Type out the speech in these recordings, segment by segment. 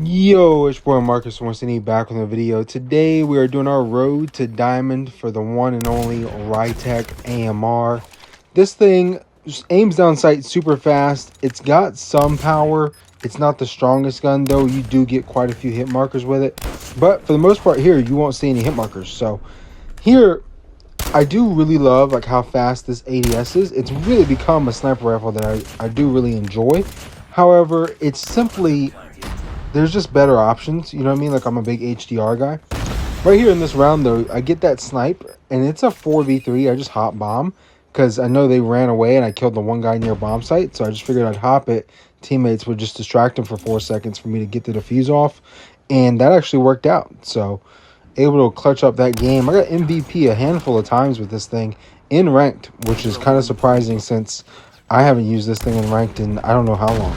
Yo, it's boy Marcus Winston back with a video. Today we are doing our road to diamond for the one and only RYTEC AMR. This thing just aims down sight super fast. It's got some power. It's not the strongest gun though. You do get quite a few hit markers with it. But for the most part here, you won't see any hit markers. So here, I do really love like how fast this ADS is. It's really become a sniper rifle that I do really enjoy. However, it's simply... there's just better options, you know what I mean? Like, I'm a big HDR guy. Right here in this round, though, I get that snipe, and it's a 4v3. I just hop bomb, because I know they ran away, and I killed the one guy near bomb site, so I just figured I'd hop it. Teammates would just distract him for 4 seconds for me to get the defuse off, and that actually worked out. So, able to clutch up that game. I got MVP a handful of times with this thing in ranked, which is kind of surprising since I haven't used this thing in ranked in I don't know how long.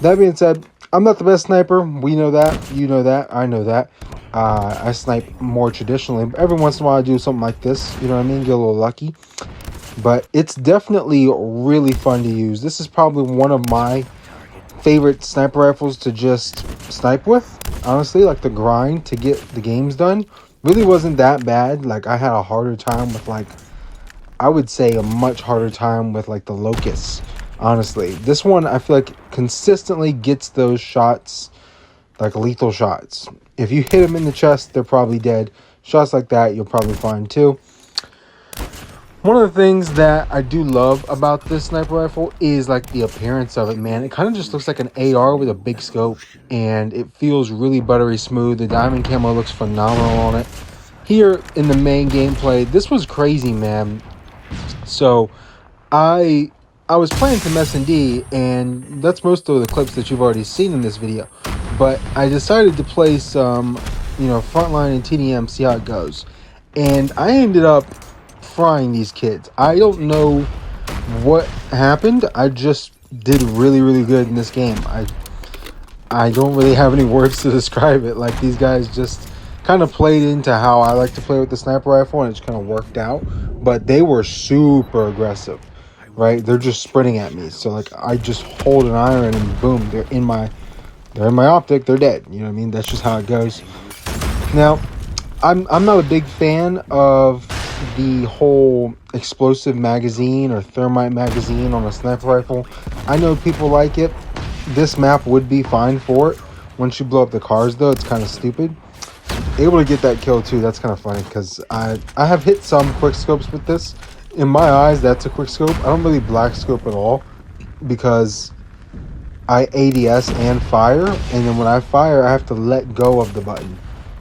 That being said, I'm not the best sniper. We know that. You know that. I know that. I snipe more traditionally. Every once in a while I do something like this. You know what I mean? Get a little lucky. But it's definitely really fun to use. This is probably one of my favorite sniper rifles to just snipe with. Honestly, like the grind to get the games done really wasn't that bad. Like I had a harder time with like, I would say a much harder time with like the locusts. Honestly, this one I feel like consistently gets those shots, like lethal shots. If you hit them in the chest, they're probably dead. Shots like that, you'll probably find too. One of the things that I do love about this sniper rifle is like the appearance of it, man. It kind of just looks like an AR with a big scope, and it feels really buttery smooth. The diamond camo looks phenomenal on it. Here in the main gameplay, this was crazy, man. So I was playing some S&D, and that's most of the clips that you've already seen in this video. But I decided to play some, Frontline and TDM, see how it goes. And I ended up frying these kids. I don't know what happened. I just did really, really good in this game. I don't really have any words to describe it. Like, these guys just kind of played into how I like to play with the sniper rifle, and it just kind of worked out. But they were super aggressive. Right, they're just sprinting at me. So like I just hold an iron and boom, they're in my optic, they're dead. You know what I mean? That's just how it goes. Now, I'm not a big fan of the whole explosive magazine or thermite magazine on a sniper rifle. I know people like it. This map would be fine for it. Once you blow up the cars though, it's kind of stupid. Able to get that kill too, that's kind of funny because I have hit some quick scopes with this. In my eyes, that's a quick scope. I don't really black scope at all because I ADS and fire, and then when I fire, I have to let go of the button,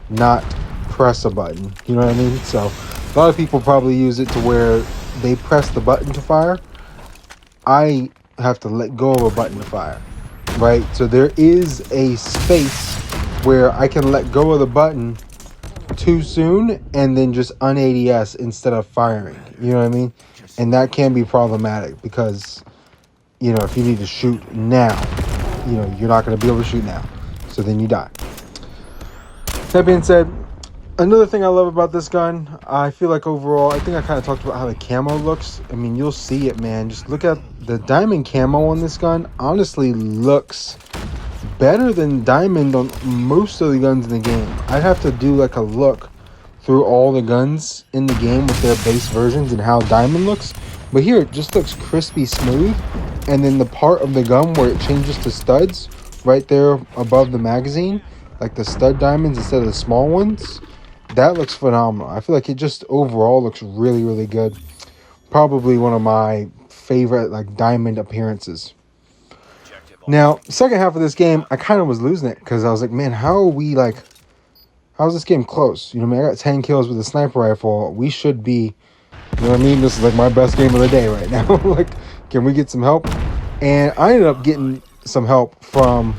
not press a button. You know what I mean? So a lot of people probably use it to where they press the button to fire. I have to let go of a button to fire, right? So there is a space where I can let go of the button too soon and then just un-ADS instead of firing. You know what I mean? And that can be problematic because, if you need to shoot now, you're not going to be able to shoot now. So then you die. That being said, another thing I love about this gun, I feel like overall, I think I kind of talked about how the camo looks. I mean, you'll see it, man. Just look at the diamond camo on this gun. Honestly, looks better than diamond on most of the guns in the game. I'd have to do like a look through all the guns in the game with their base versions and how diamond looks, but here it just looks crispy smooth. And then the part of the gun where it changes to studs right there above the magazine, like the stud diamonds instead of the small ones, that looks phenomenal. I feel like it just overall looks really, really good. Probably one of my favorite like diamond appearances. Now, second half of this game, I kind of was losing it because I was like, man, how's this game close? I got 10 kills with a sniper rifle. We should be, you know what I mean? This is like my best game of the day right now. Like, can we get some help? And I ended up getting some help from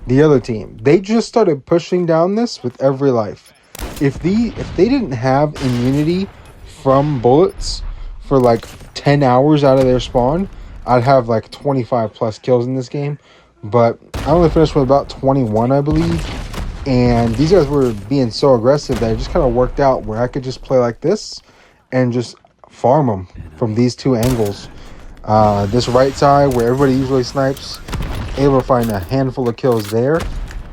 the other team. They just started pushing down this with every life. If they didn't have immunity from bullets for like 10 hours out of their spawn, I'd have like 25 plus kills in this game, but I only finished with about 21, I believe. And these guys were being so aggressive that it just kind of worked out where I could just play like this and just farm them from these two angles. This right side where everybody usually snipes, able to find a handful of kills there.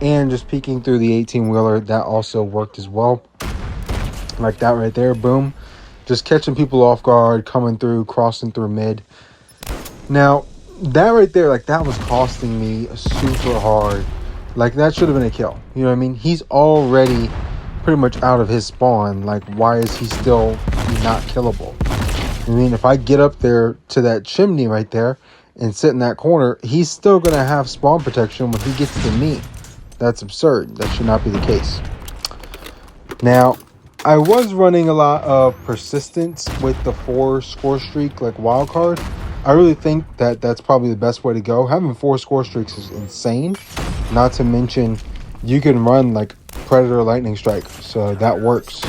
And just peeking through the 18-wheeler, that also worked as well. Like that right there, boom. Just catching people off guard, coming through, crossing through mid. Now, that right there, like that was costing me super hard. Like that should have been a kill. You know what I mean? He's already pretty much out of his spawn. Like, why is he still not killable? I mean, if I get up there to that chimney right there and sit in that corner, he's still going to have spawn protection when he gets to me. That's absurd. That should not be the case. Now, I was running a lot of persistence with the 4 score streak, like wild card. I really think that that's probably the best way to go. Having 4 score streaks is insane. Not to mention, you can run like Predator Lightning Strike, so that works.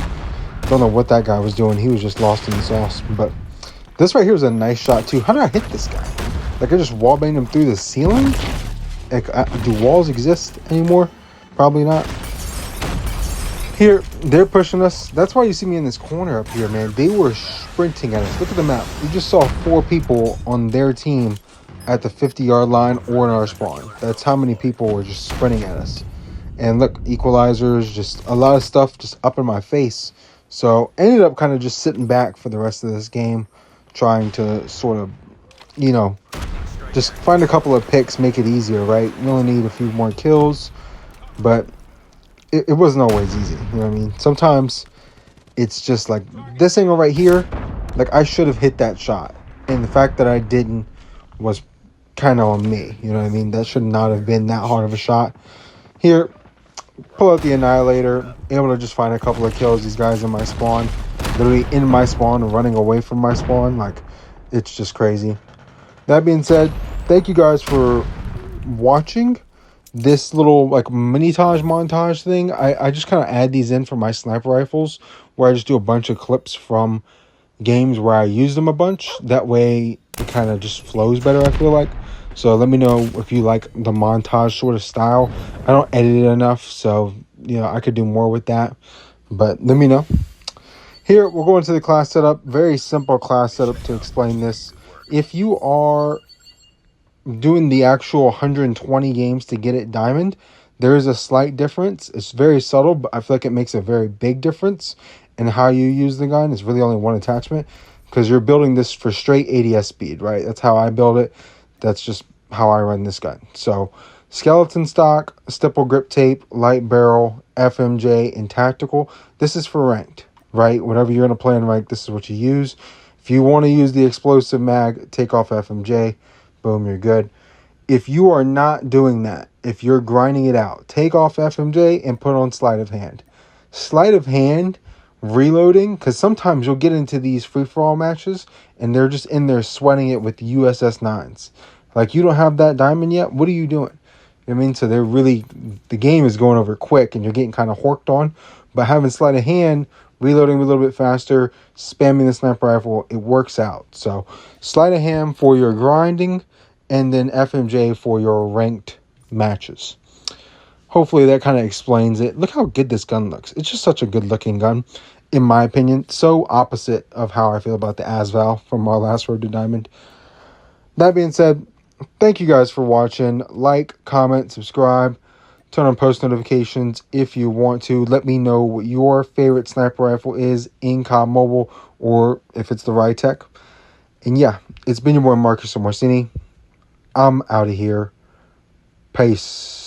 Don't know what that guy was doing. He was just lost in the sauce. But this right here is a nice shot too. How did I hit this guy? Like I just wallbanged him through the ceiling? Like, do walls exist anymore? Probably not. Here, they're pushing us. That's why you see me in this corner up here, man. They were sprinting at us. Look at the map. You just saw 4 people on their team at the 50-yard line or in our spawn. That's how many people were just sprinting at us. And look, equalizers, just a lot of stuff just up in my face. So ended up kind of just sitting back for the rest of this game, trying to sort of, you know, just find a couple of picks, make it easier, right? You only need a few more kills, but it wasn't always easy. You know what I mean? Sometimes it's just like this angle right here, like I should have hit that shot. And the fact that I didn't was kind of on me. You know what I mean? That should not have been that hard of a shot. Here, pull out the Annihilator, able to just find a couple of kills. These guys in my spawn, literally in my spawn and running away from my spawn. Like, it's just crazy. That being said, thank you guys for watching this little like mini-tage montage thing. I just kind of add these in for my sniper rifles, where I just do a bunch of clips from games where I use them a bunch. That way it kind of just flows better, I feel like. So let me know if you like the montage sort of style. I don't edit it enough, so you know I could do more with that, but let me know. Here we're going to the class setup. Very simple class setup to explain this. If you are doing the actual 120 games to get it diamond, there is a slight difference. It's very subtle, but I feel like it makes a very big difference in how you use the gun. It's really only one attachment because you're building this for straight ADS speed, right? That's how I build it. That's just how I run this gun. So skeleton stock, stipple grip tape, light barrel, FMJ, and tactical. This is for ranked, right? Whatever you're going to play in ranked, this is what you use. If you want to use the explosive mag, take off FMJ. Boom, you're good. If you are not doing that, if you're grinding it out, take off FMJ and put on sleight of hand. Sleight of hand, reloading, because sometimes you'll get into these free-for-all matches and they're just in there sweating it with USS 9s. Like, you don't have that diamond yet? What are you doing? You know what I mean? So they're really, the game is going over quick and you're getting kind of horked on. But having sleight of hand, reloading a little bit faster, spamming the sniper rifle, it works out. So sleight of hand for your grinding, and then FMJ for your ranked matches. Hopefully that kind of explains it. Look how good this gun looks. It's just such a good looking gun, in my opinion. So opposite of how I feel about the Asval from our last Road to Diamond. That being said, thank you guys for watching. Like, comment, subscribe. Turn on post notifications if you want to. Let me know what your favorite sniper rifle is in COD Mobile, or if it's the RYTEC. And yeah, it's been your boy Marcus Morsini. I'm out of here. Peace.